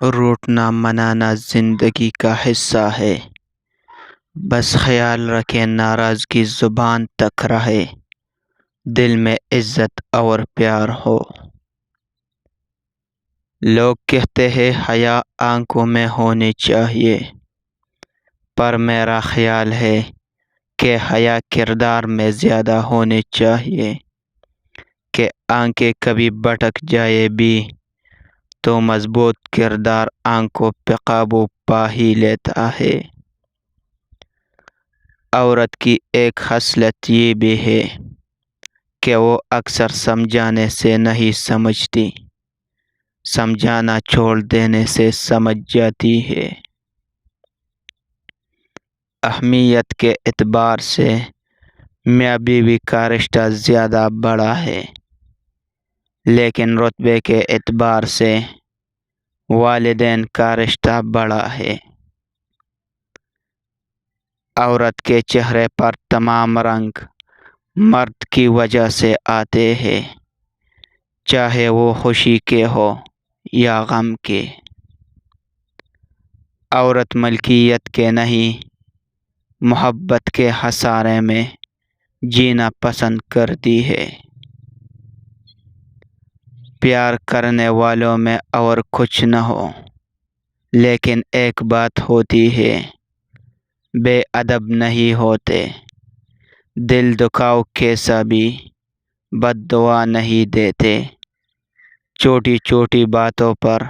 روٹنا منانا زندگی کا حصہ ہے، بس خیال رکھے ناراضگی زبان تک رہے، دل میں عزت اور پیار ہو۔ لوگ کہتے ہیں حیا آنکھوں میں ہونی چاہیے، پر میرا خیال ہے کہ حیا کردار میں زیادہ ہونی چاہیے، کہ آنکھیں کبھی بھٹک جائے بھی تو مضبوط کردار آنکھوں پہ قابو پا ہی لیتا ہے۔ عورت کی ایک خصلت یہ بھی ہے کہ وہ اکثر سمجھانے سے نہیں سمجھتی، سمجھانا چھوڑ دینے سے سمجھ جاتی ہے۔ اہمیت کے اعتبار سے میاں بیوی کا رشتہ زیادہ بڑا ہے، لیکن رتبے کے اعتبار سے والدین کا رشتہ بڑا ہے۔ عورت کے چہرے پر تمام رنگ مرد کی وجہ سے آتے ہیں، چاہے وہ خوشی کے ہو یا غم کے۔ عورت ملکیت کے نہیں، محبت کے حصارے میں جینا پسند کرتی ہے۔ پیار کرنے والوں میں اور کچھ نہ ہو، لیکن ایک بات ہوتی ہے، بے ادب نہیں ہوتے۔ دل دکھاؤ کیسا بھی بد دعا نہیں دیتے، چھوٹی چھوٹی باتوں پر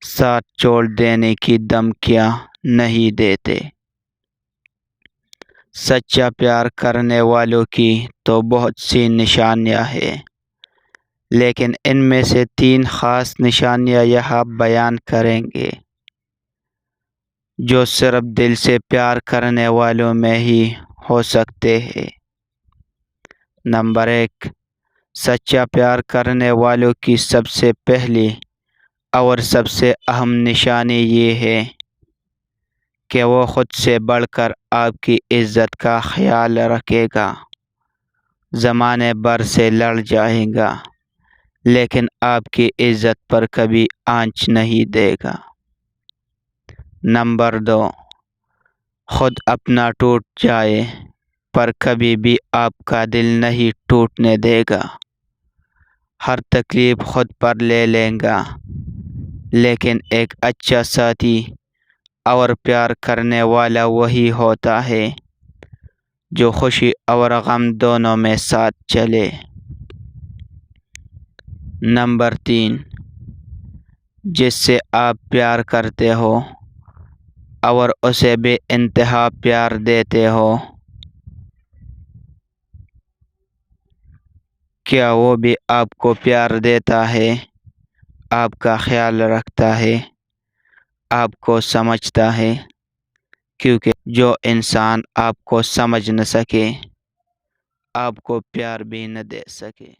ساتھ چھوڑ دینے کی دھمکیاں نہیں دیتے۔ سچا پیار کرنے والوں کی تو بہت سی نشانیاں ہیں، لیکن ان میں سے 3 خاص نشانیاں یہاں بیان کریں گے، جو صرف دل سے پیار کرنے والوں میں ہی ہو سکتے ہیں۔ نمبر 1، سچا پیار کرنے والوں کی سب سے پہلی اور سب سے اہم نشانی یہ ہے کہ وہ خود سے بڑھ کر آپ کی عزت کا خیال رکھے گا۔ زمانے بھر سے لڑ جائے گا، لیکن آپ کی عزت پر کبھی آنچ نہیں دے گا۔ نمبر 2، خود اپنا ٹوٹ جائے پر کبھی بھی آپ کا دل نہیں ٹوٹنے دے گا۔ ہر تکلیف خود پر لے لے گا، لیکن ایک اچھا ساتھی اور پیار کرنے والا وہی ہوتا ہے جو خوشی اور غم دونوں میں ساتھ چلے۔ نمبر 3، جس سے آپ پیار کرتے ہو اور اسے بے انتہا پیار دیتے ہو، کیا وہ بھی آپ کو پیار دیتا ہے، آپ کا خیال رکھتا ہے، آپ کو سمجھتا ہے؟ کیونکہ جو انسان آپ کو سمجھ نہ سکے، آپ کو پیار بھی نہ دے سکے۔